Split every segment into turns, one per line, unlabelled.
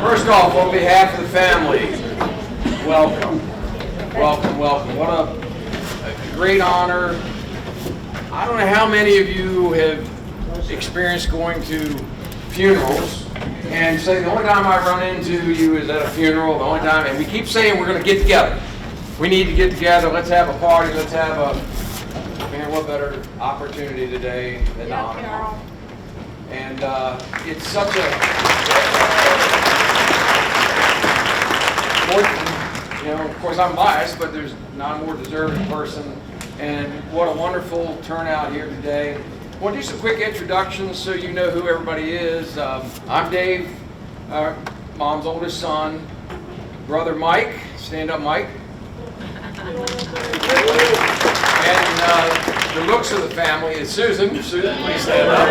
First off, on behalf of the family, welcome, welcome, welcome. What a great honor. I don't know how many of you have experienced going to funerals and say the only time I run into you is at a funeral, the only time, and we keep saying we're going to get together. We need to get together, let's have a party, let's have a, man, what better opportunity today than to honor Mom. And it's such a, you know, of course I'm biased, but there's not a more deserving person. And what a wonderful turnout here today. I want to do some quick introductions so you know who everybody is. I'm Dave, Mom's oldest son. Brother Mike, stand up Mike. And the looks of the family is Susan. Susan, please stand up.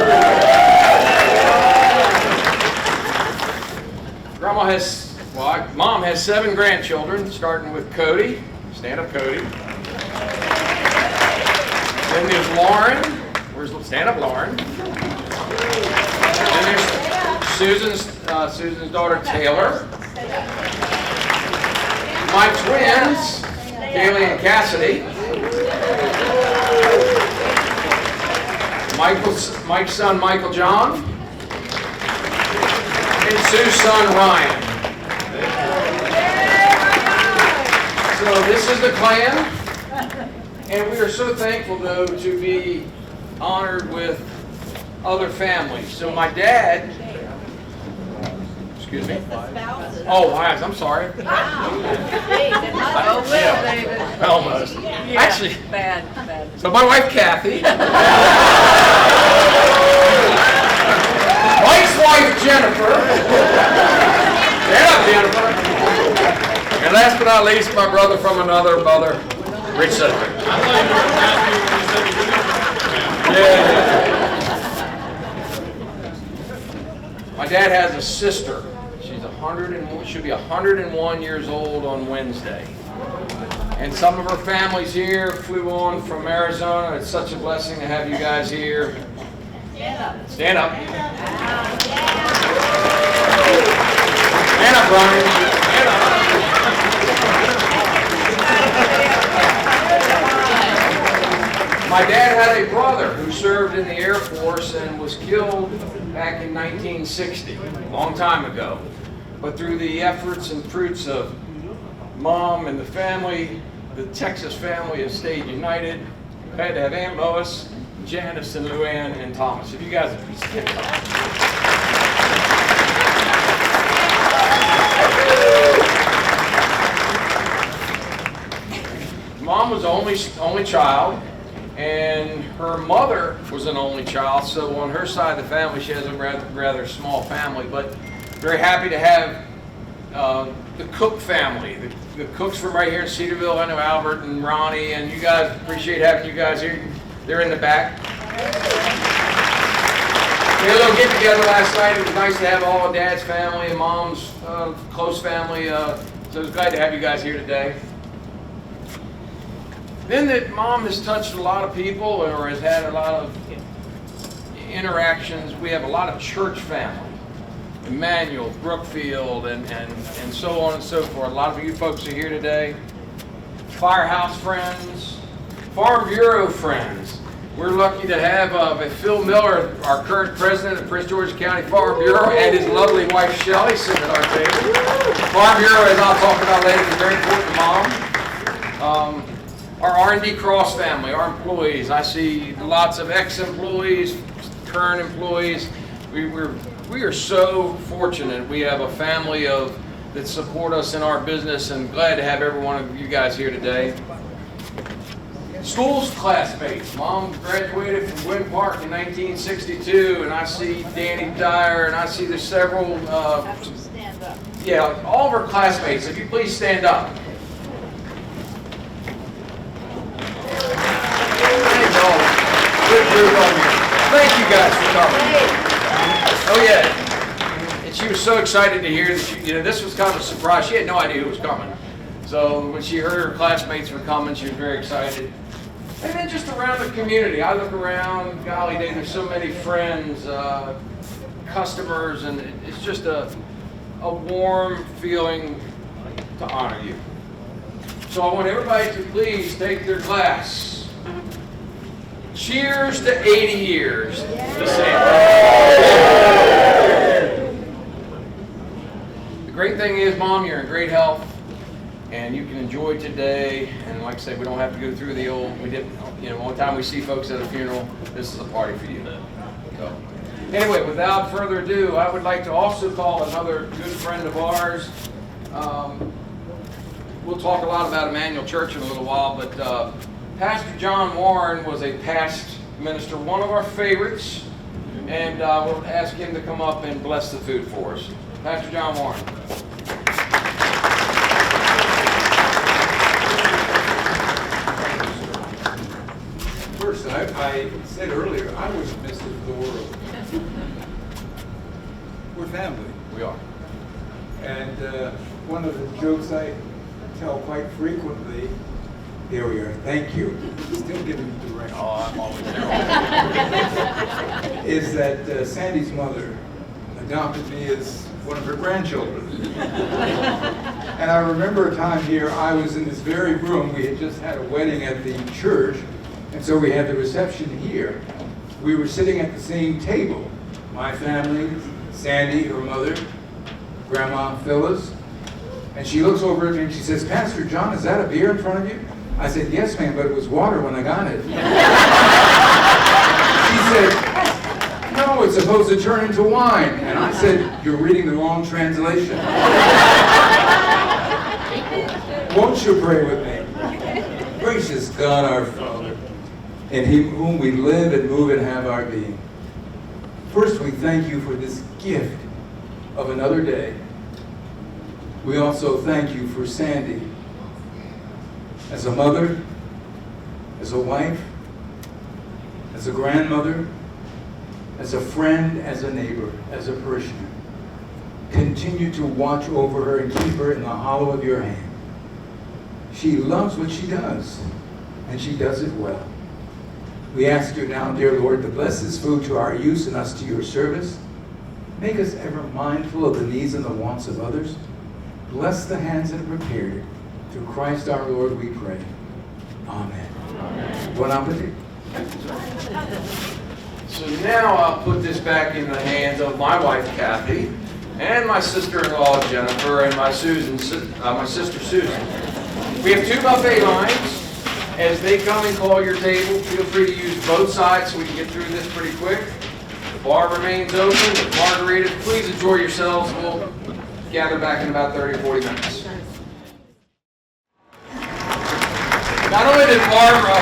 Grandma has, well, Mom has 7 grandchildren, starting with Cody. Stand up, Cody. Then there's Lauren. Stand up, Lauren. Then there's Susan's daughter, Taylor. My twins, Kaylee and Cassidy. Mike's son, Michael John. And Sue's son, Ryan. So this is the clan. And we are so thankful, though, to be honored with other families. So my dad, excuse me. Oh, wives, I'm sorry. Almost. Actually, bad. So my wife, Kathy. Mike's wife, Jennifer. Yeah, Jennifer. And last but not least, my brother from another mother, Rich Sedgwick. Yeah. My dad has a sister. She's 101. She'll be 101 years old on Wednesday. And some of her family's here. Flew on from Arizona. It's such a blessing to have you guys here. Stand up. Stand up. Stand up, Brian. Stand up. My dad had a brother who served in the Air Force and was killed back in 1960, a long time ago. But through the efforts and fruits of Mom and the family, the Texas family has stayed united. We had to have Aunt Lois, Janice, and Luann, and Thomas. If you guys would please stand up. Mom was the only child. And her mother was an only child, so on her side of the family, she has a rather small family, but very happy to have the Cook family. The Cooks from right here in Cedarville. I know Albert and Ronnie, and you guys, appreciate having you guys here. They're in the back. We had a little get together last night. It was nice to have all of Dad's family and Mom's close family, so I was glad to have you guys here today. Then that Mom has touched a lot of people or has had a lot of interactions. We have a lot of church family, Emmanuel, Brookfield, and so on and so forth. A lot of you folks are here today. Firehouse friends, Farm Bureau friends. We're lucky to have Phil Miller, our current president of Prince George's County Farm Bureau, and his lovely wife, Shelley, sitting at our table. Farm Bureau, as I'll talk about later, is very important to Mom. Our R&D Cross family, our employees. I see lots of ex-employees, current employees. We are so fortunate. We have a family that support us in our business, and glad to have every one of you guys here today. School's classmates. Mom graduated from Gwynn Park in 1962, and I see Danny Dyer, and I see there's several.
Stand up.
Yeah, all of our classmates. If you please stand up. Good group on you. Thank you guys for coming. Oh yeah. And she was so excited to hear that this was kind of a surprise. She had no idea who was coming. So when she heard her classmates were coming, she was very excited. And then just around the community, I look around, golly day, there's so many friends, customers, and it's just a warm feeling to honor you. So I want everybody to please take their glass. Cheers to 80 years. The great thing is, Mom, you're in great health, and you can enjoy today. And like I said, we don't have to go through the old, one time we see folks at a funeral, this is a party for you. So, anyway, without further ado, I would like to also call another good friend of ours. We'll talk a lot about Emmanuel Church in a little while, but Pastor John Warren was a past minister, one of our favorites, and we'll ask him to come up and bless the food for us. Pastor John Warren.
First, I said earlier, I wouldn't miss it for the world. We're family.
We are.
And one of the jokes I tell quite frequently, here we are, thank you, still giving me direction.
Oh, I'm always there.
Is that Sandy's mother adopted me as one of her grandchildren. And I remember a time here, I was in this very room, we had just had a wedding at the church, and so we had the reception here. We were sitting at the same table, my family, Sandy, her mother, Grandma Phyllis, and she looks over at me and she says, Pastor John, is that a beer in front of you? I said, yes, ma'am, but it was water when I got it. She said, no, it's supposed to turn into wine. And I said, you're reading the wrong translation. Won't you pray with me? Gracious God, our Father, in whom we live and move and have our being. First, we thank you for this gift of another day. We also thank you for Sandy as a mother, as a wife, as a grandmother, as a friend, as a neighbor, as a parishioner. Continue to watch over her and keep her in the hollow of your hand. She loves what she does, and she does it well. We ask you now, dear Lord, to bless this food to our use and us to your service. Make us ever mindful of the needs and the wants of others. Bless the hands that have prepared it. Through Christ our Lord we pray. Amen. Amen. Bon appetit.
So now I'll put this back in the hands of my wife, Kathy, and my sister-in-law, Jennifer, and my sister, Susan. We have two buffet lines. As they come and call your table, feel free to use both sides so we can get through this pretty quick. The bar remains open with margaritas. Please enjoy yourselves. We'll gather back in about 30 or 40 minutes. Not only did Barbara,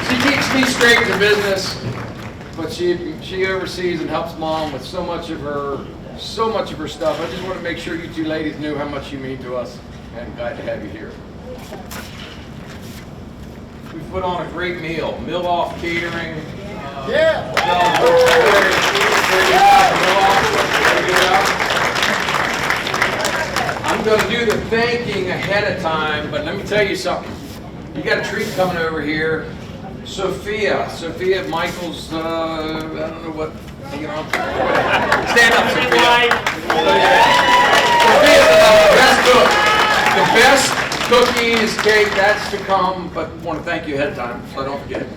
she keeps me straight to business, but she oversees and helps Mom with so much of her stuff. I just want to make sure you two ladies knew how much you mean to us, and glad to have you here. We put on a great meal. Mill-Off Catering. I'm going to do the thanking ahead of time, but let me tell you something. You got a treat coming over here. Sophia Michaels, I don't know what, stand up, Sophia. Sophia's the best cook. The best cookies, cake, that's to come, but I want to thank you ahead of time, so don't forget.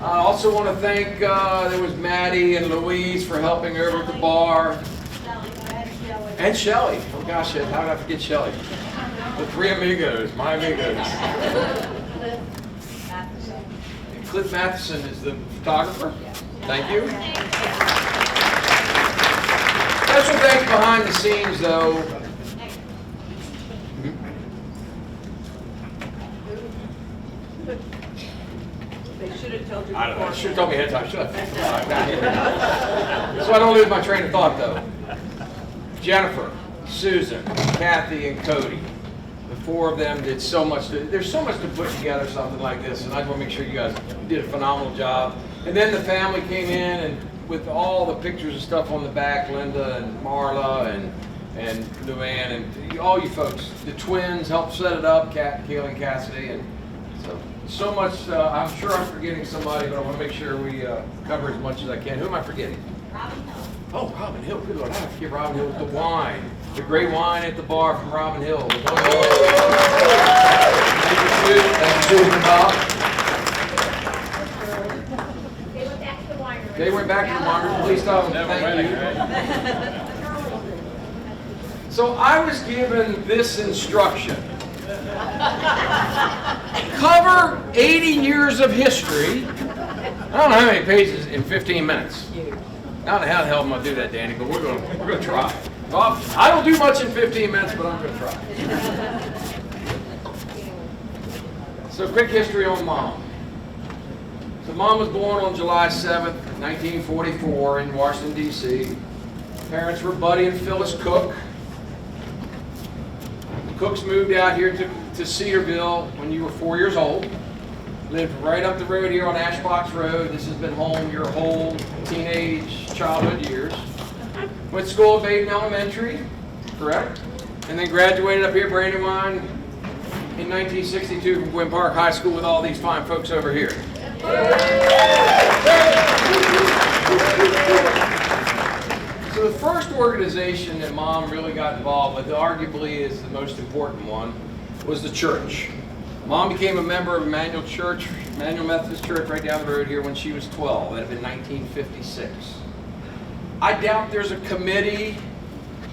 I also want to thank, there was Maddie and Louise for helping over at the bar. And Shelly. Oh gosh, how did I forget Shelly? The three amigos, my amigos. And Cliff Matheson is the photographer. Thank you. Special thanks behind the scenes, though.
They should have told you.
I don't know. Should have told me ahead of time. Should have. So I don't lose my train of thought, though. Jennifer, Susan, Kathy, and Cody. The four of them did so much. There's so much to put together something like this, and I just want to make sure you guys did a phenomenal job. And then the family came in, and with all the pictures and stuff on the back, Linda and Marla and Luann and all you folks. The twins helped set it up, Kayla and Cassidy, and so so much, I'm sure I'm forgetting somebody, but I want to make sure we cover as much as I can. Who am I forgetting?
Robin Hill.
Oh, Robin Hill. Good Lord, I have to give Robin Hill the wine. The great wine at the bar from Robin Hill. The one Thank you, Susan Bob.
They went back to the winery.
They went back to the winery. Please tell them thank you. So I was given this instruction. Cover 80 years of history. I don't know how many pages in 15 minutes. How the hell am I do that, Danny? But we're gonna try. Well, I don't do much in 15 minutes, but I'm gonna try. So, quick history on Mom. So, Mom was born on July 7th, 1944, in Washington D.C. Parents were Buddy and Phyllis Cook. The Cooks moved out here to Cedarville when you were 4 years old. Lived right up the road here on Ashbox Road. This has been home your whole teenage, childhood years. Went to school at Baden Elementary, correct? And then graduated up here at Brandywine in 1962 from Gwynn Park High School with all these fine folks over here. So the first organization that Mom really got involved with, arguably is the most important one, was the church. Mom became a member of Emmanuel Methodist Church right down the road here when she was 12. That had been 1956. I doubt there's a committee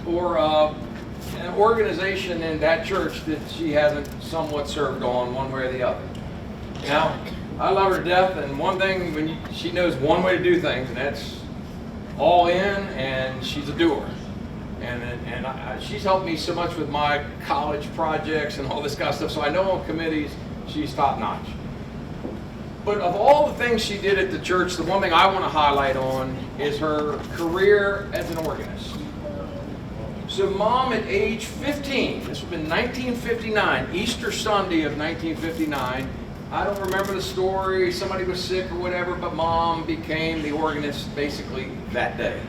or an organization in that church that she hasn't somewhat served on one way or the other. Now, I love her to death, and one thing, she knows one way to do things, and that's all in, and she's a doer. And she's helped me so much with my college projects and all this kind of stuff, so I know on committees she's top notch. But of all the things she did at the church, the one thing I want to highlight on is her career as an organist. So Mom at age 15, this was in 1959, Easter Sunday of 1959, I don't remember the story, somebody was sick or whatever, but Mom became the organist basically that day.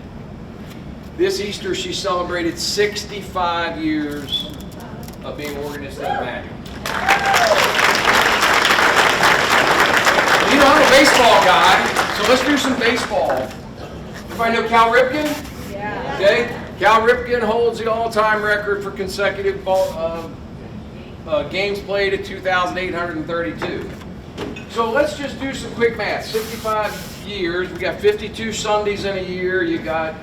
This Easter, she celebrated 65 years of being organist at Emmanuel. You know, I'm a baseball guy, so let's do some baseball. Everybody know Cal Ripken?
Yeah.
Okay, Cal Ripken holds the all-time record for consecutive games played at 2,832. So let's just do some quick math. 65 years, we got 52 Sundays in a year, you got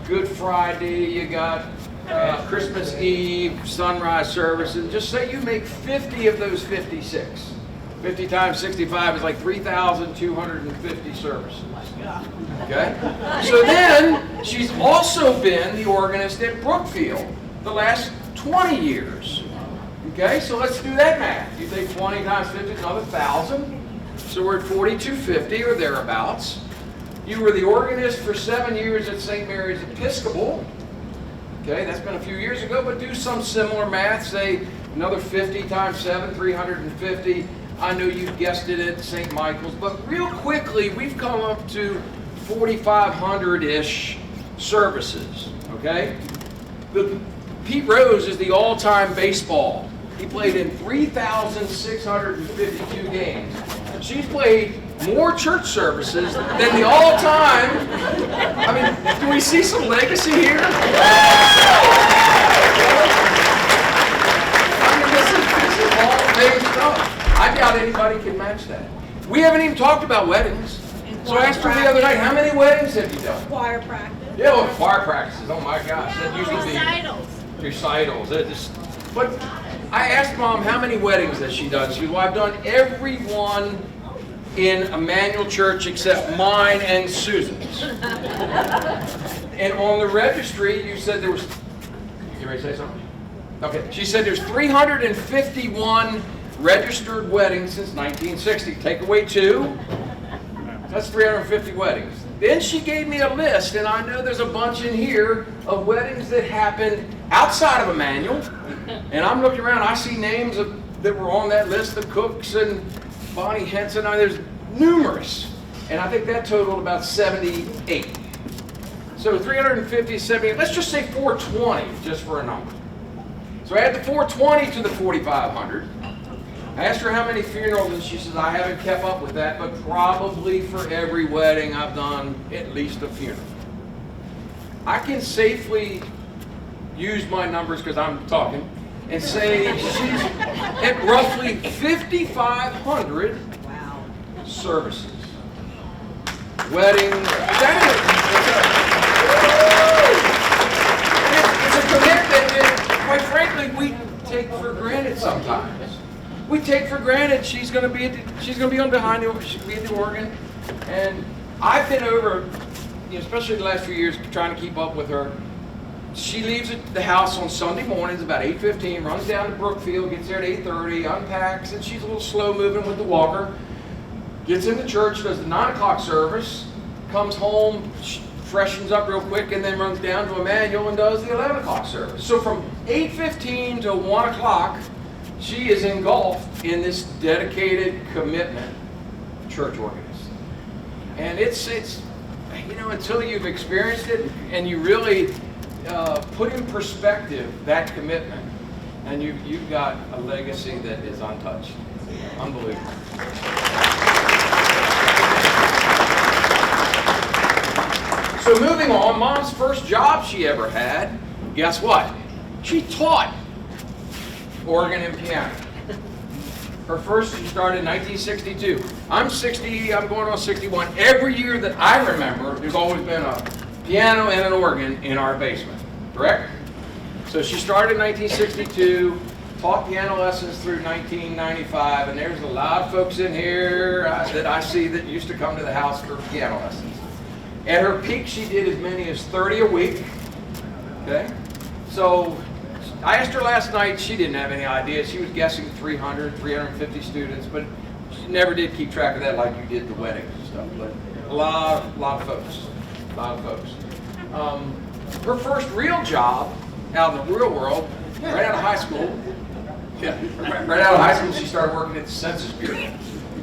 Good Friday, you got Christmas Eve, sunrise service, and just say you make 50 of those 56. 50 times 65 is like 3,250 services. Okay? So then, she's also been the organist at Brookfield the last 20 years. Okay, so let's do that math. You take 20 times 50 is another 1,000. So we're at 4,250 or thereabouts. You were the organist for 7 years at St. Mary's Episcopal. Okay, that's been a few years ago, but do some similar math. Say another 50 times 7, 350. I know you guessed it at St. Michael's, but real quickly, we've come up to 4,500-ish services, okay? Pete Rose is the all-time baseball. He played in 3,652 games. She's played more church services than the all-time. I mean, do we see some legacy here? I mean, this is all big stuff. I doubt anybody can match that. We haven't even talked about weddings. So I asked her the other night, how many weddings have you done?
Choir practice.
Yeah, well, choir practices. Oh my gosh, that used to be
Recitals.
recitals. But I asked Mom how many weddings has she done. She goes, well, I've done every one in Emmanuel Church except mine and Susan's. And on the registry, you said there was. You ready to say something? Okay. She said there's 351 registered weddings since 1960. Take away 2. That's 350 weddings. Then she gave me a list, and I know there's a bunch in here of weddings that happened outside of Emmanuel. And I'm looking around, I see names that were on that list, the Cooks and Bonnie Henson. I mean, there's numerous. And I think that totaled about 78. So 350, 78, let's just say 420, just for a number. So add the 420 to the 4,500. I asked her how many funerals, and she says, I haven't kept up with that, but probably for every wedding I've done at least a funeral. I can safely use my numbers because I'm talking and say she's at roughly 5,500 services. Wedding, it's a commitment that, quite frankly, we take for granted sometimes. We take for granted she's going to be on behind the, she'll be at the organ, and I've been over, especially the last few years, trying to keep up with her. She leaves the house on Sunday mornings about 8:15, runs down to Brookfield, gets there at 8:30, unpacks, and she's a little slow moving with the walker. Gets into church, does the 9 o'clock service, comes home, freshens up real quick, and then runs down to Emmanuel and does the 11 o'clock service. So from 8:15 to 1 o'clock, she is engulfed in this dedicated commitment church organist. And it's until you've experienced it and you really put in perspective that commitment, and you've got a legacy that is untouched. Unbelievable. So moving on, Mom's first job she ever had, guess what? She taught organ and piano. Her first, she started in 1962. I'm 60, I'm going on 61. Every year that I remember, there's always been a piano and an organ in our basement, correct? So she started in 1962, taught piano lessons through 1995, and there's a lot of folks in here that I see that used to come to the house for piano lessons. At her peak, she did as many as 30 a week, okay? So I asked her last night, she didn't have any idea. She was guessing 300, 350 students, but she never did keep track of that like you did the weddings and stuff. But a lot of folks. Her first real job out in the real world, right out of high school, she started working at the Census Bureau.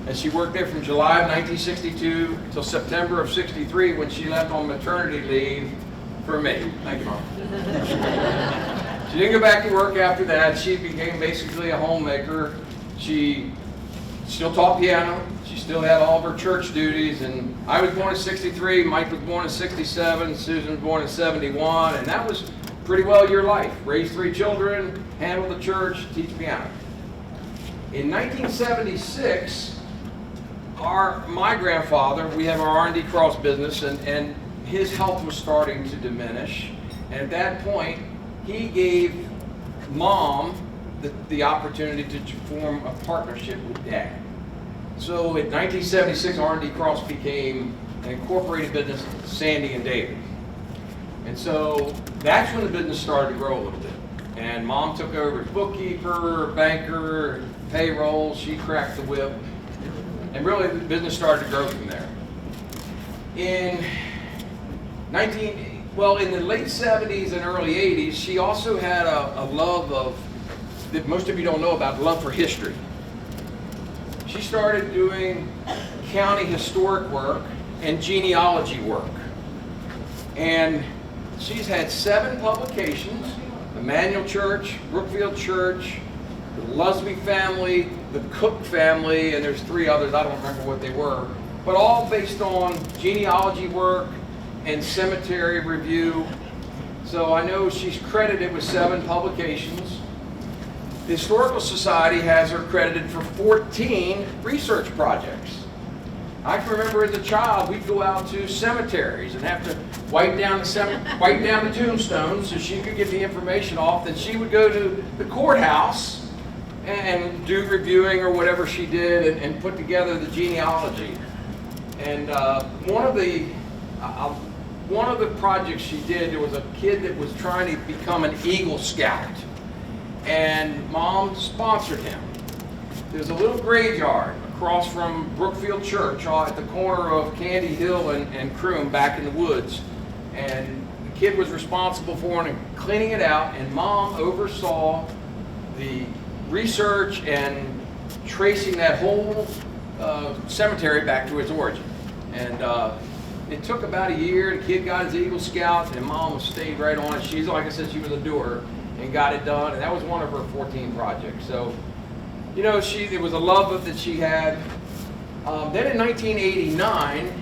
And she worked there from July of 1962 till September of 63 when she left on maternity leave for me. Thank you, Mom. She didn't go back to work after that. She became basically a homemaker. She still taught piano. She still had all of her church duties. And I was born in 63. Mike was born in 67. Susan was born in 71. And that was pretty well your life. Raise 3 children, handle the church, teach piano. In 1976, my grandfather, we have our R&D Cross business, and his health was starting to diminish. And at that point, he gave Mom the opportunity to form a partnership with Dad. So in 1976, R&D Cross became an incorporated business, Sandy and David. And so that's when the business started to grow a little bit. And Mom took over as bookkeeper, banker, payroll. She cracked the whip. And really the business started to grow from there. In the late 70s and early 80s, she also had a love that most of you don't know about, love for history. She started doing county historic work and genealogy work. And she's had 7 publications: Emmanuel Church, Brookfield Church, the Lusby family, the Cook family, and there's 3 others, I don't remember what they were, but all based on genealogy work and cemetery review. So I know she's credited with 7 publications. The Historical Society has her credited for 14 research projects. I can remember as a child, we'd go out to cemeteries and have to wipe down the tombstones so she could get the information off. Then she would go to the courthouse and do reviewing or whatever she did and put together the genealogy. And one of the projects she did, there was a kid that was trying to become an Eagle Scout, and Mom sponsored him. There's a little graveyard across from Brookfield Church at the corner of Candy Hill and Croom, back in the woods. And the kid was responsible for cleaning it out, and Mom oversaw the research and tracing that whole cemetery back to its origin. And it took about a year. The kid got his Eagle Scout, and Mom stayed right on it. She's, like I said, she was a doer and got it done. And that was one of her 14 projects. So, You know, it was a love that she had. Then in 1989,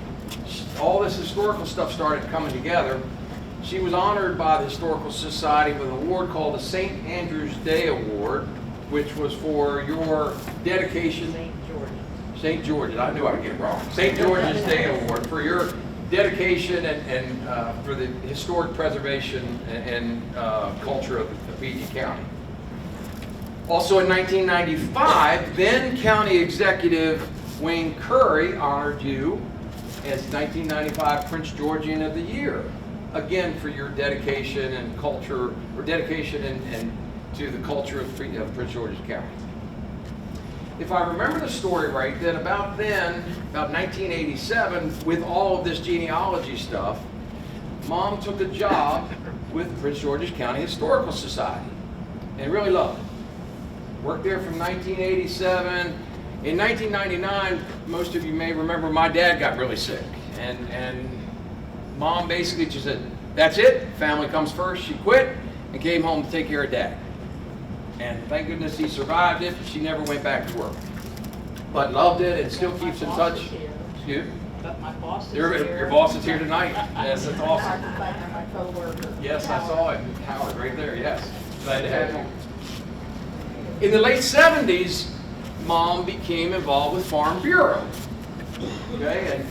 all this historical stuff started coming together. She was honored by the Historical Society with an award called the St. Andrew's Day Award, which was for your dedication. St. George's, I knew I'd get it wrong. St. George's Day Award for your dedication and for the historic preservation and culture of PG County. Also in 1995, then County Executive Wayne Curry honored you as 1995 Prince Georgian of the Year, again for your dedication and culture, or dedication and to the culture of Prince George's County. If I remember the story right, then, about 1987, with all of this genealogy stuff, Mom took a job with Prince George's County Historical Society and really loved it. Worked there from 1987. In 1999, most of you may remember, my dad got really sick. And Mom basically just said, that's it, family comes first. She quit and came home to take care of Dad. And thank goodness he survived it. She never went back to work. But loved it and still keeps in touch. Excuse me?
But my boss is
Your
here.
boss is here tonight. Yes, that's awesome.
My coworker.
Yes, I saw it. Howard, right there, yes. Glad to have you. In the late 70s, Mom became involved with Farm Bureau. Okay, and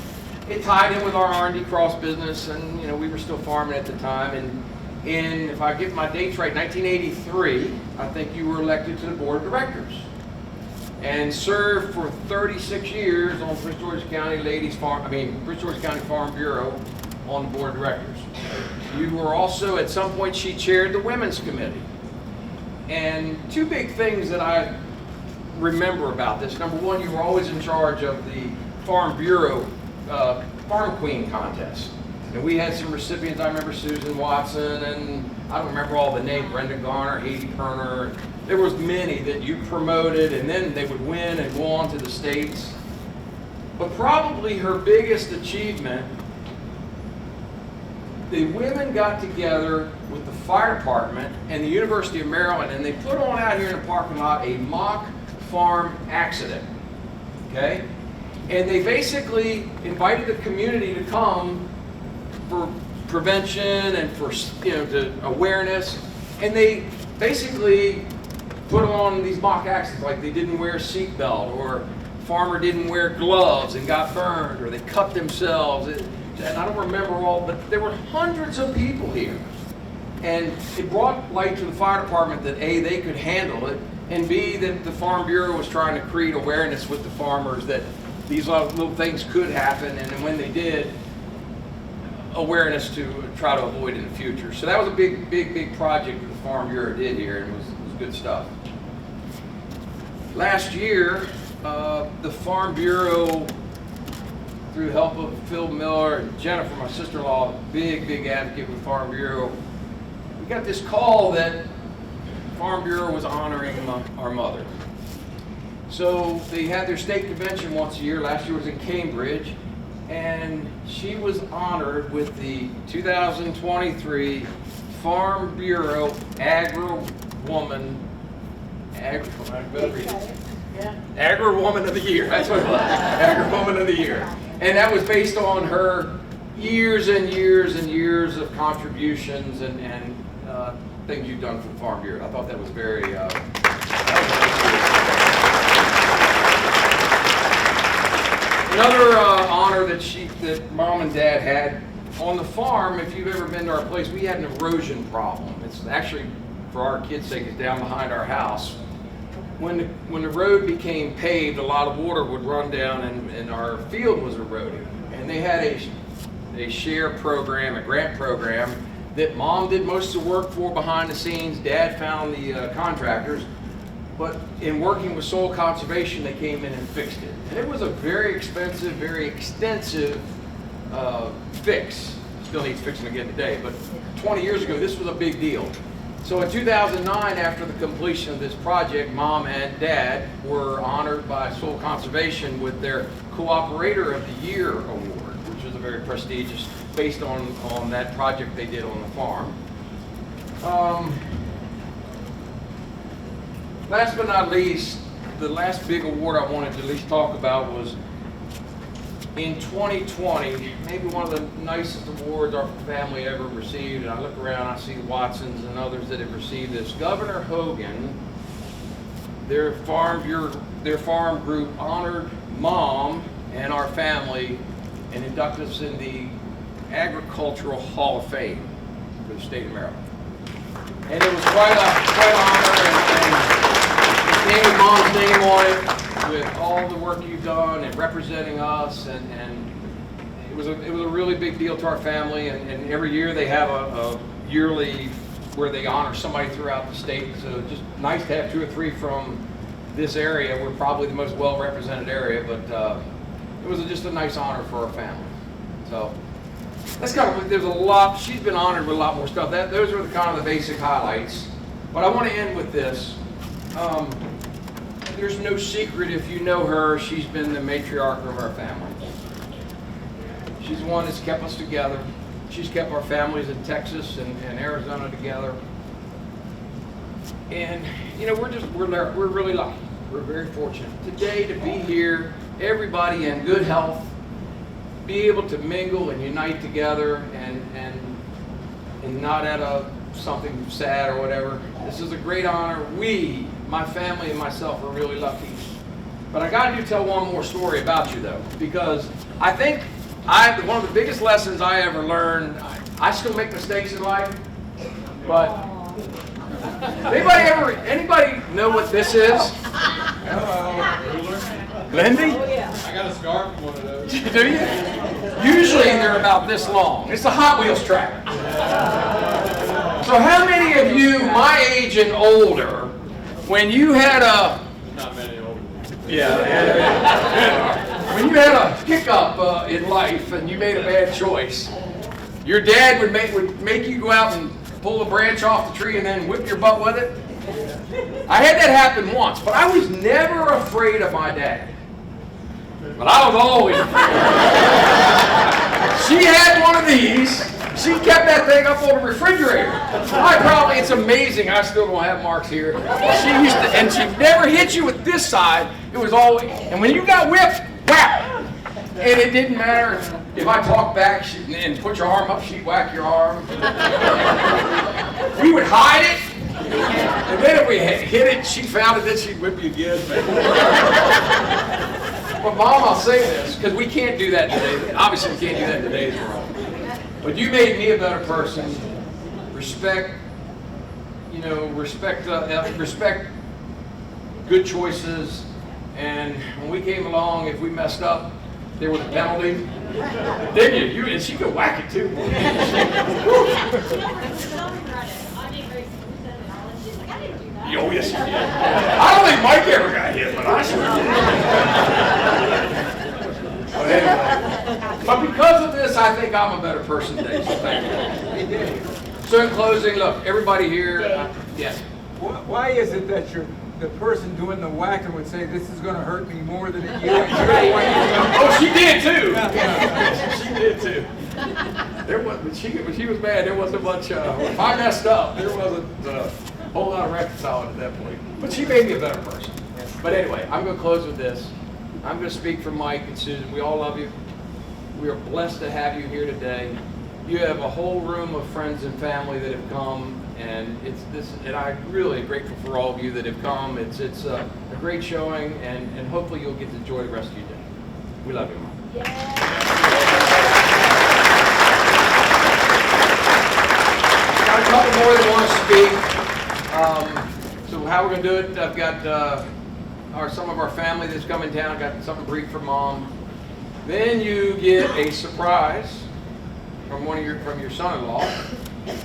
it tied in with our R&D cross business, and you know, we were still farming at the time. And if I get my dates right, 1983, I think you were elected to the board of directors and served for 36 years on Prince George's County Prince George's County Farm Bureau on the board of directors. You were also, at some point, she chaired the Women's Committee. And two big things that I remember about this. Number one, you were always in charge of the Farm Bureau Farm Queen contest. And we had some recipients. I remember Susan Watson, and I don't remember all the names, Brenda Garner, Haiti Kerner. There was many that you promoted, and then they would win and go on to the states. But probably her biggest achievement, the women got together with the fire department and the University of Maryland, and they put on out here in the parking lot a mock farm accident, okay? And they basically invited the community to come for prevention and for, the awareness, and they basically put on these mock accidents, like they didn't wear a seatbelt, or farmer didn't wear gloves and got burned, or they cut themselves. And I don't remember all, but there were hundreds of people here. And it brought light to the fire department that A, they could handle it, and B, that the Farm Bureau was trying to create awareness with the farmers that these little things could happen, and then when they did, awareness to try to avoid in the future. So that was a big, big, big project that the Farm Bureau did here, and it was good stuff. Last year, the Farm Bureau, through help of Phil Miller and Jennifer, my sister-in-law, big, big advocate with Farm Bureau, we got this call that Farm Bureau was honoring our mother. So they had their state convention once a year. Last year was in Cambridge, and she was honored with the 2023 Farm Bureau Agri-Woman of the Year. That's what it was. Agri-Woman of the Year. And that was based on her years and years and years of contributions and things you've done for the Farm Bureau. I thought that was very Another honor that Mom and Dad had on the farm. If you've ever been to our place, we had an erosion problem. It's actually, for our kids' sake, it's down behind our house. When the road became paved, a lot of water would run down, and our field was eroding. And they had a share program, a grant program, that Mom did most of the work for behind the scenes. Dad found the contractors. But in working with soil conservation, they came in and fixed it. And it was a very expensive, very extensive fix. Still needs fixing again today, but 20 years ago, this was a big deal. So in 2009, after the completion of this project, Mom and Dad were honored by Soil Conservation with their Cooperator of the Year Award, which was a very prestigious, based on that project they did on the farm. Last but not least, the last big award I wanted to at least talk about was in 2020, maybe one of the nicest awards our family ever received. And I look around, I see Watsons and others that have received this. Governor Hogan, their farm group honored Mom and our family and inducted us in the Agricultural Hall of Fame for the state of Maryland. And it was quite an honor, and it came with Mom's name on it, with all the work you've done and representing us, and it was a really big deal to our family. And every year they have a yearly where they honor somebody throughout the state. So just nice to have 2 or 3 from this area. We're probably the most well represented area, but it was just a nice honor for our family. So that's kind of, there's a lot, she's been honored with a lot more stuff. Those are kind of the basic highlights. But I want to end with this. There's no secret, if you know her, she's been the matriarch of our family. She's the one that's kept us together. She's kept our families in Texas and Arizona together. And you know, we're really lucky. We're very fortunate today to be here, everybody in good health, be able to mingle and unite together, and not at something sad or whatever. This is a great honor. We, my family and myself, are really lucky. But I got to tell one more story about you though, because I think one of the biggest lessons I ever learned. I still make mistakes in life, but anybody know what this is? Lindy?
Oh, yeah.
I got a scarf from one of those.
Do you? Usually they're about this long. It's a Hot Wheels track. So how many of you, my age and older, when you had
Not many older.
when you had a hiccup in life and you made a bad choice, your dad would make you go out and pull a branch off the tree and then whip your butt with it? I had that happen once, but I was never afraid of my dad. But I was always afraid. She had one of these. She kept that thing up on the refrigerator. It's amazing, I still don't have marks here. And she never hit you with this side. It was always, and when you got whipped, whap! And it didn't matter if I talked back and put your arm up, she'd whack your arm. We would hide it. And then if we hit it, she found it, then she'd whip you again. But Mom, I'll say this, because we can't do that today. Obviously, we can't do that in today's world. But you made me a better person. Respect good choices. And when we came along, if we messed up, there was a penalty. Didn't you? And she could whack it too. Oh, yes, she did. I don't think Mike ever got hit, but I sure did. But anyway. But because of this, I think I'm a better person today, so thank you. So in closing, look, everybody here, yes.
Why is it that the person doing the whacking would say, this is going to hurt me more than it you?
Oh, she did too. She did too. When she was mad, there wasn't much, if I messed up, there wasn't a whole lot of reconciling at that point. But she made me a better person. But anyway, I'm going to close with this. I'm going to speak for Mike and Susan. We all love you. We are blessed to have you here today. You have a whole room of friends and family that have come, and and I'm really grateful for all of you that have come. It's a great showing, and hopefully you'll get to enjoy the rest of your day. We love you, Mom. Got a couple more that want to speak. So how we're going to do it? I've got some of our family that's coming down. Got something brief for Mom. Then you get a surprise from your son-in-law,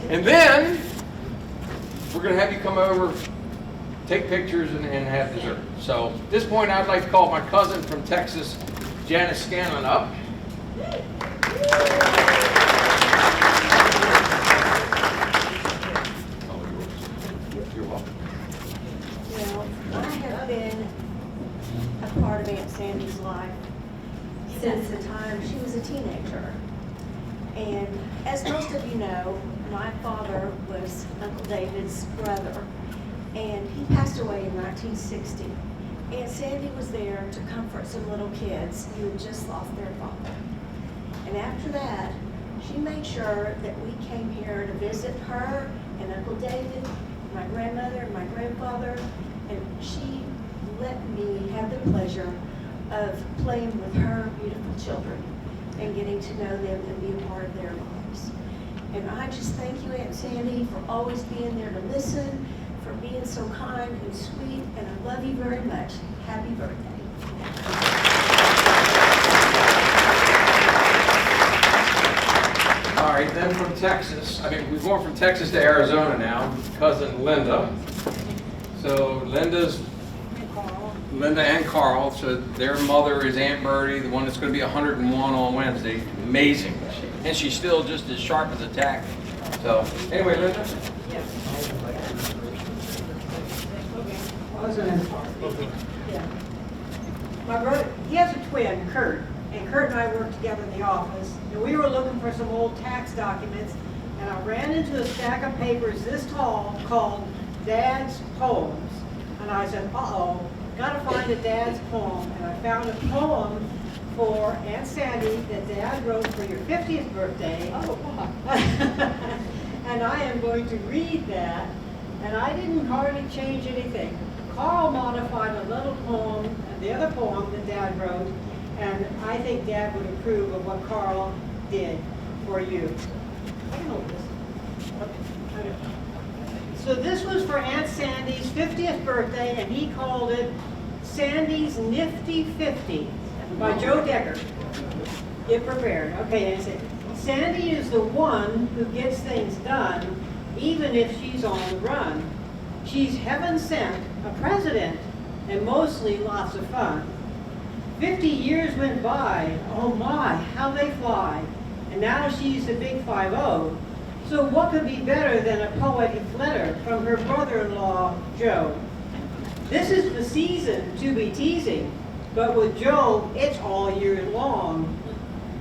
and then we're going to have you come over, take pictures, and have dessert. So at this point, I'd like to call my cousin from Texas, Janice Scanlon, up. You're welcome.
Well, I have been a part of Aunt Sandy's life since the time she was a teenager. And as most of you know, my father was Uncle David's brother, and he passed away in 1960. Aunt Sandy was there to comfort some little kids who had just lost their father. And after that, she made sure that we came here to visit her and Uncle David, my grandmother and my grandfather, and she let me have the pleasure of playing with her beautiful children and getting to know them and be a part of their lives. And I just thank you, Aunt Sandy, for always being there to listen, for being so kind and sweet, and I love you very much. Happy birthday.
All right, then from Texas, we've gone from Texas to Arizona now, cousin Linda. So Linda and Carl, so their mother is Aunt Birdie, the one that's going to be 101 on Wednesday. Amazing. And she's still just as sharp as a tack. So, anyway, Linda.
Yeah. My brother, he has a twin, Kurt, and Kurt and I worked together in the office, and we were looking for some old tax documents, and I ran into a stack of papers this tall called Dad's Poems, and I said, uh-oh, gotta find a Dad's poem, and I found a poem for Aunt Sandy that Dad wrote for your 50th birthday.
Oh, wow.
And I am going to read that, and I didn't hardly change anything. Carl modified a little poem, and the other poem that Dad wrote, and I think Dad would approve of what Carl did for you. I can hold this. Okay. So this was for Aunt Sandy's 50th birthday, and he called it Sandy's Nifty 50 by Joe Decker. Get prepared. Okay, Aunt Sandy. Sandy is the one who gets things done, even if she's on the run. She's heaven sent, a president, and mostly lots of fun. 50 years went by, oh my, how they fly, and now she's the big 5-0. So what could be better than a poetic letter from her brother-in-law, Joe? This is the season to be teasing, but with Joe, it's all year long.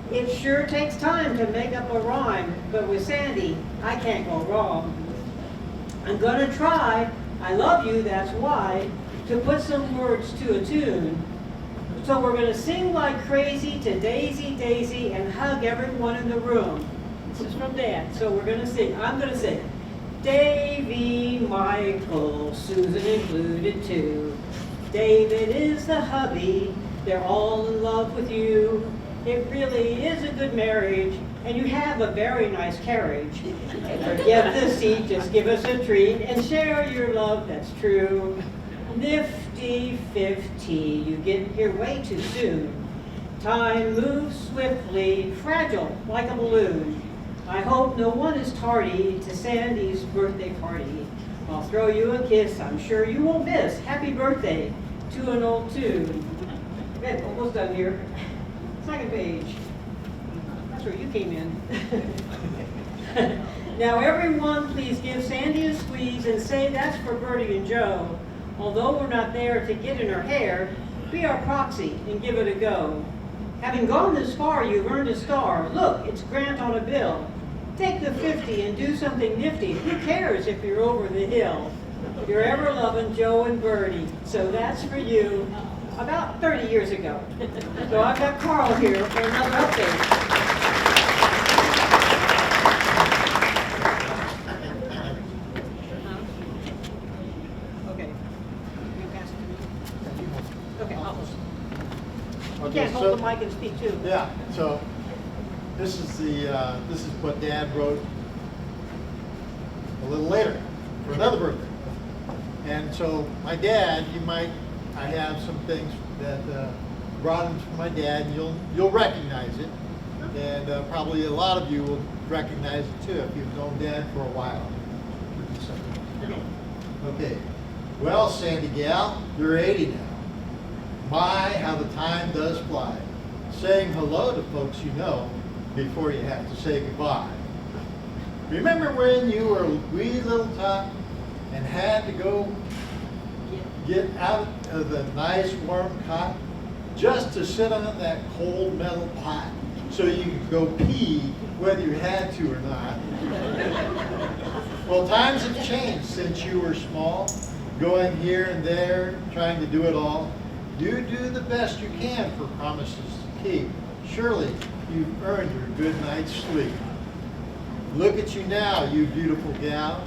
It sure takes time to make up a rhyme, but with Sandy, I can't go wrong. I'm gonna try, I love you, that's why, to put some words to a tune. So we're gonna sing like crazy to Daisy, Daisy, and hug everyone in the room. This is from Dad, so we're gonna sing, I'm gonna sing. Davy, Michael, Susan included too. David is the hubby, they're all in love with you. It really is a good marriage, and you have a very nice carriage. Forget the seat, just give us a treat, and share your love, that's true. Nifty 50, you get here way too soon. Time moves swiftly, fragile like a balloon. I hope no one is tardy to Sandy's birthday party. I'll throw you a kiss, I'm sure you won't miss. Happy birthday to an old tune. Okay, almost done here. Second page. That's where you came in. Now everyone please give Sandy a squeeze and say that's for Bertie and Joe. Although we're not there to get in her hair, be our proxy and give it a go. Having gone this far, you've earned a star. Look, it's Grant on a bill. Take the 50 and do something nifty. Who cares if you're over the hill? Your ever-loving Joe and Bertie. So that's for you. About 30 years ago. So I've got Carl here for another update. Okay. You pass it to me? Okay, I'll hold it. You can't hold the mic and speak too.
Yeah, so this is what Dad wrote a little later for another birthday. And so my dad, I have some things that brought him from my dad, and you'll recognize it, and probably a lot of you will recognize it too if you've known Dad for a while. Okay. Well, Sandy gal, you're 80 now. My, how the time does fly. Saying hello to folks you know before you have to say goodbye. Remember when you were a wee little tot and had to go get out of the nice warm cot just to sit on that cold metal pot so you could go pee whether you had to or not? Well, times have changed since you were small, going here and there, trying to do it all. You do the best you can for promises to keep. Surely you've earned your good night's sleep. Look at you now, you beautiful gal.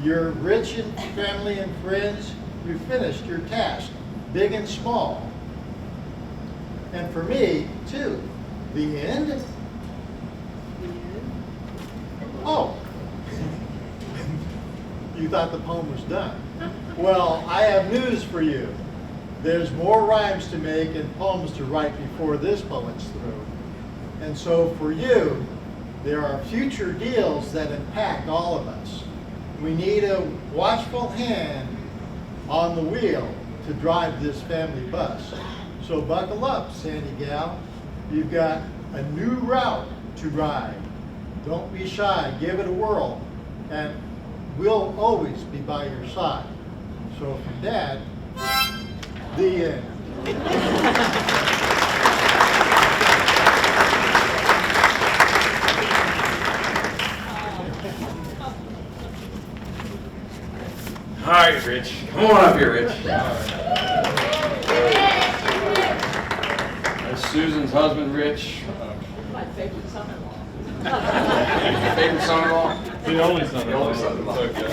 You're rich in family and friends. You finished your task, big and small. And for me, too. The end? Oh. You thought the poem was done. Well, I have news for you. There's more rhymes to make and poems to write before this poet's through. And so for you, there are future deals that impact all of us. We need a watchful hand on the wheel to drive this family bus. So buckle up, Sandy gal. You've got a new route to ride. Don't be shy, give it a whirl, and we'll always be by your side. So from Dad, the end.
All right, Rich. Come on up here, Rich. That's Susan's husband, Rich.
My favorite son-in-law.
Favorite son-in-law?
The only son.
The only son-in-law.
Okay.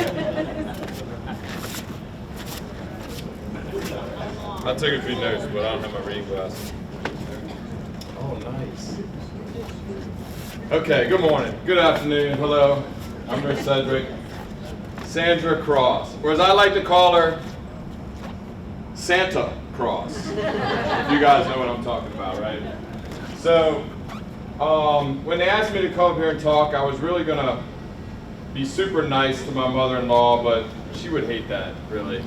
I took a few notes, but I don't have my reading glasses. Oh, nice. Okay, good morning. Good afternoon. Hello. I'm Rich Sedgwick. Sandra Cross, or as I like to call her, Santa Cross. You guys know what I'm talking about, right? So, when they asked me to come up here and talk, I was really gonna be super nice to my mother-in-law, but she would hate that, really.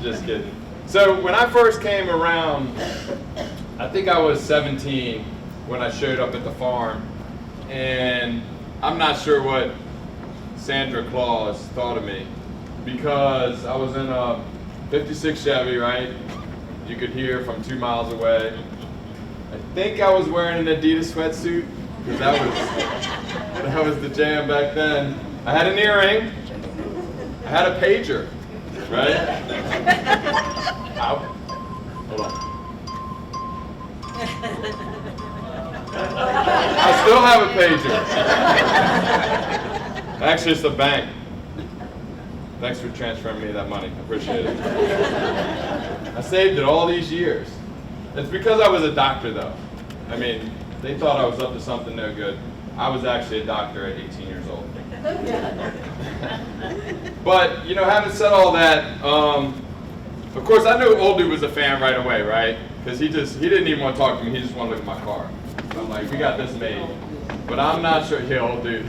Just kidding. So when I first came around, I think I was 17 when I showed up at the farm, and I'm not sure what Sandra Claus thought of me, because I was in a 56 Chevy, right? You could hear from 2 miles away. I think I was wearing an Adidas sweatsuit, because that was the jam back then. I had an earring. I had a pager, right? Ow. Hold on. I still have a pager. Actually, it's the bank. Thanks for transferring me that money. I appreciate it. I saved it all these years. It's because I was a doctor, though. I mean, they thought I was up to something no good. I was actually a doctor at 18 years old. But, you know, having said all that, of course, I knew Old Dude was a fan right away, right? Because he didn't even want to talk to me. He just wanted to look at my car. So I'm like, we got this made. But I'm not sure. Yeah, Old Dude.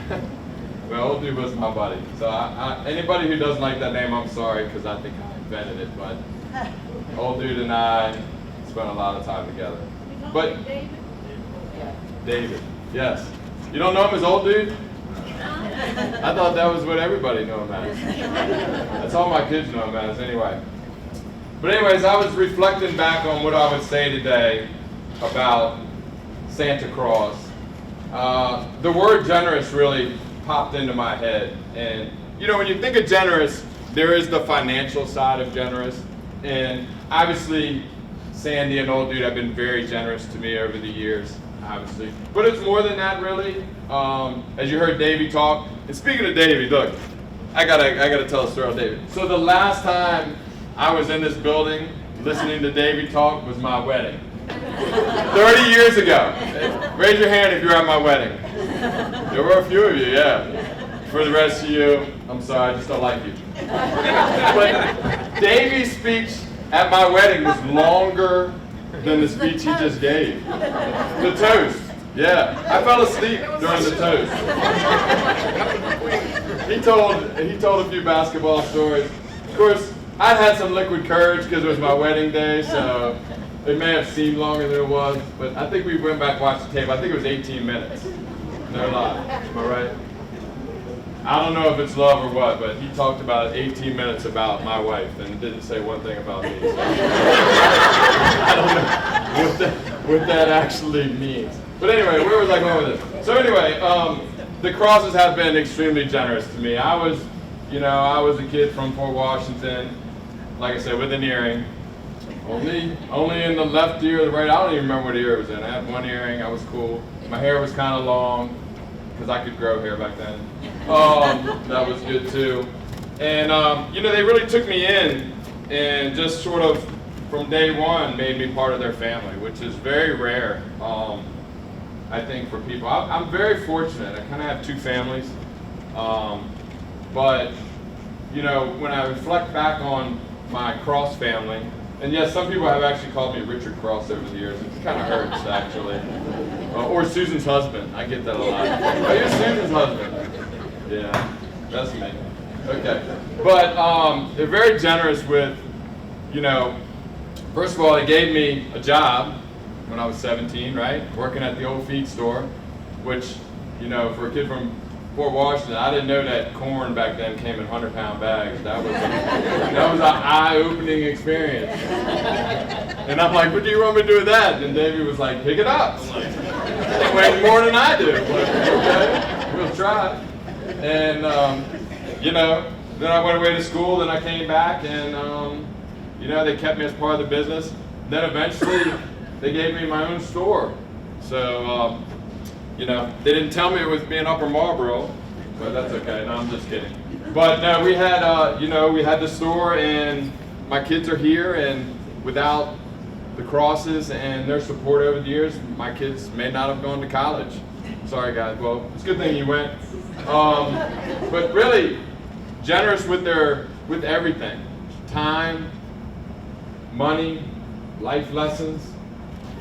Well, Old Dude was my buddy. So anybody who doesn't like that name, I'm sorry, because I think I invented it. But Old Dude and I spent a lot of time together. But David, yes. You don't know him as Old Dude? I thought that was what everybody knew him as. That's all my kids know him as, anyway. But anyways, I was reflecting back on what I would say today about Santa Claus. The word generous really popped into my head. And, you know, when you think of generous, there is the financial side of generous. And obviously, Sandy and Old Dude have been very generous to me over the years, obviously. But it's more than that, really. As you heard Davey talk, and speaking of Davey, look, I gotta tell a story about Davey. So the last time I was in this building listening to Davey talk was my wedding. 30 years ago. Raise your hand if you were at my wedding. There were a few of you, yeah. For the rest of you, I'm sorry, I just don't like you. But Davey's speech at my wedding was longer than the speech he just gave. The toast. Yeah, I fell asleep during the toast. He told a few basketball stories. Of course, I'd had some liquid courage because it was my wedding day, so it may have seemed longer than it was. But I think we went back and watched the tape. I think it was 18 minutes. No lie. Am I right? I don't know if it's love or what, but he talked about 18 minutes about my wife and didn't say one thing about me. So. I don't know what that actually means. But anyway, where was I going with this? So anyway, the Crosses have been extremely generous to me. I was a kid from Fort Washington, like I said, with an earring. Only in the left ear or the right. I don't even remember what ear it was in. I had one earring. I was cool. My hair was kind of long because I could grow hair back then. That was good too. And they really took me in and just sort of from day one made me part of their family, which is very rare. I think for people. I'm very fortunate. I kind of have two families. But when I reflect back on my Cross family. And yes, some people have actually called me Richard Cross over the years. It kind of hurts, actually. Or Susan's husband. I get that a lot. Oh, you're Susan's husband. Yeah, that's me. Okay. But they're very generous with, first of all, they gave me a job when I was 17, right? Working at the old feed store, which, for a kid from Fort Washington, I didn't know that corn back then came in 100-pound bags. That was an eye-opening experience. And I'm like, what do you want me to do with that? And Davey was like, pick it up. I'm like, it weighs more than I do. I'm like, okay, we'll try. And, then I went away to school, then I came back, and, they kept me as part of the business. Then eventually, they gave me my own store. So, they didn't tell me it was being Upper Marlboro, but that's okay. No, I'm just kidding. But no, we had, we had the store, and my kids are here, and without the Crosses and their support over the years, my kids may not have gone to college. Sorry, guys. Well, it's a good thing you went. But really, generous with everything: time, money, life lessons.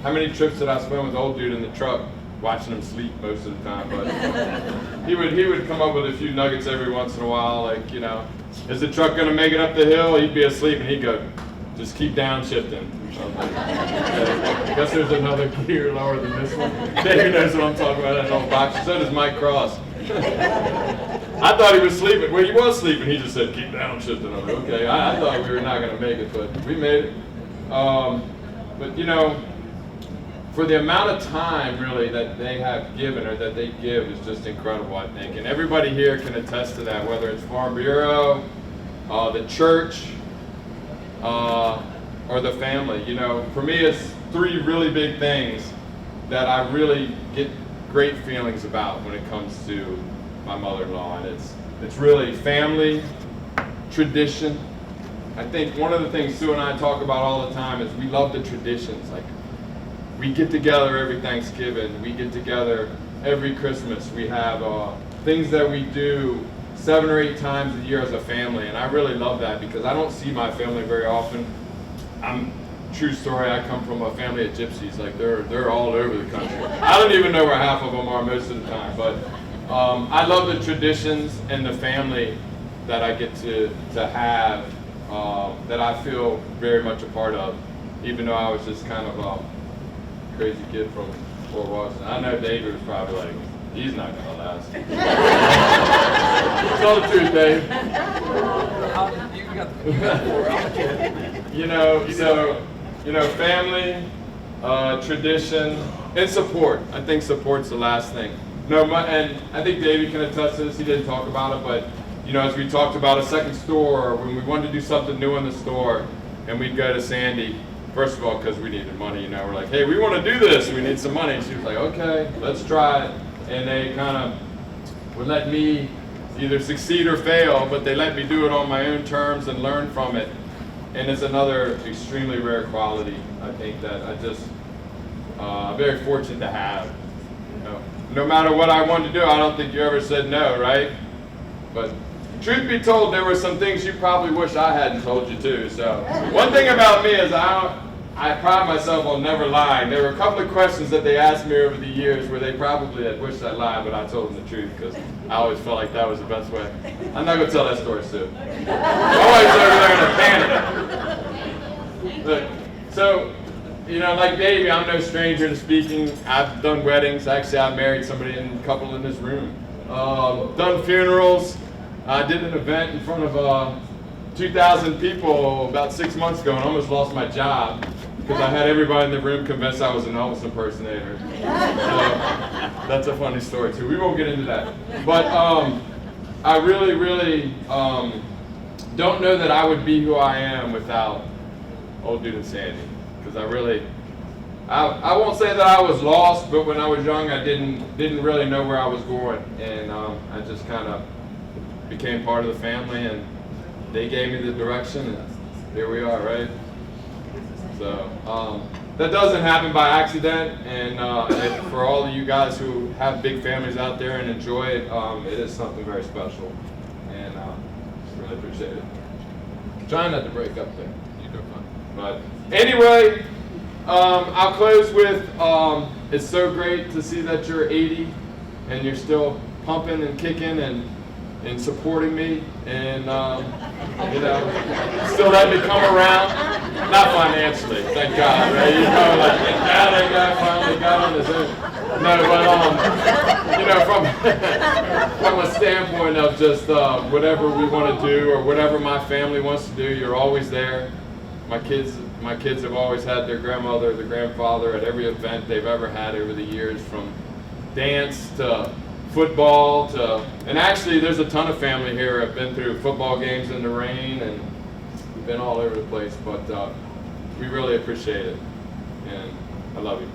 How many trips did I spend with old dude in the truck? Watching him sleep most of the time, but he would come up with a few nuggets every once in a while, like, is the truck gonna make it up the hill? He'd be asleep and he'd go, just keep downshifting. Okay. Guess there's another gear lower than this one. David knows what I'm talking about, that old box. So does Mike Cross. I thought he was sleeping. Well, he was sleeping. He just said, keep downshifting. I'm like, okay. I thought we were not gonna make it, but we made it. But for the amount of time, really, that they have given or that they give is just incredible, I think. And everybody here can attest to that, whether it's Farm Bureau, the church, or the family. For me, it's three really big things that I really get great feelings about when it comes to my mother-in-law. And it's really family, tradition. I think one of the things Sue and I talk about all the time is we love the traditions. Like, we get together every Thanksgiving. We get together every Christmas. We have things that we do 7 or 8 times a year as a family, and I really love that because I don't see my family very often. True story, I come from a family of gypsies. Like, they're all over the country. I don't even know where half of them are most of the time, but I love the traditions and the family that I get to have, that I feel very much a part of, even though I was just kind of crazy kid from Fort Washington. I know David was probably like, he's not gonna last. Tell the truth, Dave. Family, tradition, and support. I think support's the last thing. And I think David can attest to this. He didn't talk about it, but as we talked about a second store, or when we wanted to do something new in the store, and we'd go to Sandy. First of all, because we needed money, we're like, hey, we want to do this, we need some money. She was like, okay, let's try it. And they kind of would let me either succeed or fail, but they let me do it on my own terms and learn from it. And it's another extremely rare quality, I think, that I'm very fortunate to have. No matter what I wanted to do, I don't think you ever said no, right? But truth be told, there were some things you probably wish I hadn't told you too. So one thing about me is I pride myself on never lying. There were a couple of questions that they asked me over the years where they probably had wished I lied, but I told them the truth because I always felt like that was the best way. I'm not going to tell that story, Sue. Always over there in a panic. Look, so, like Davey, I'm no stranger to speaking. I've done weddings. Actually, I married somebody a couple in this room. Done funerals. I did an event in front of 2,000 people about 6 months ago and almost lost my job because I had everybody in the room convinced I was an Elvis impersonator. So that's a funny story too. We won't get into that. But I really, really don't know that I would be who I am without old dude and Sandy. Because I won't say that I was lost, but when I was young, I didn't really know where I was going, and I just kind of became part of the family, and they gave me the direction, and here we are, right? So that doesn't happen by accident, and for all of you guys who have big families out there and enjoy it, it is something very special, and really appreciate it. Trying not to break up there. You do fine. But anyway, I'll close with it's so great to see that you're 80 and you're still pumping and kicking and supporting me, and you know, still letting me come around. Not financially, thank God, right? You know, like, thank God that guy finally got on his own. No, but you know, from a standpoint of just whatever we want to do or whatever my family wants to do, you're always there. My kids have always had their grandmother, their grandfather at every event they've ever had over the years, from dance to football to, and actually there's a ton of family here. I've been through football games in the rain, and we've been all over the place, but we really appreciate it, and I love you.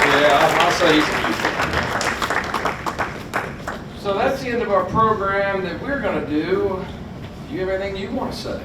Yeah, I'll say he's cute. So that's the end of our program that we're going to do. Do you have anything you want to say?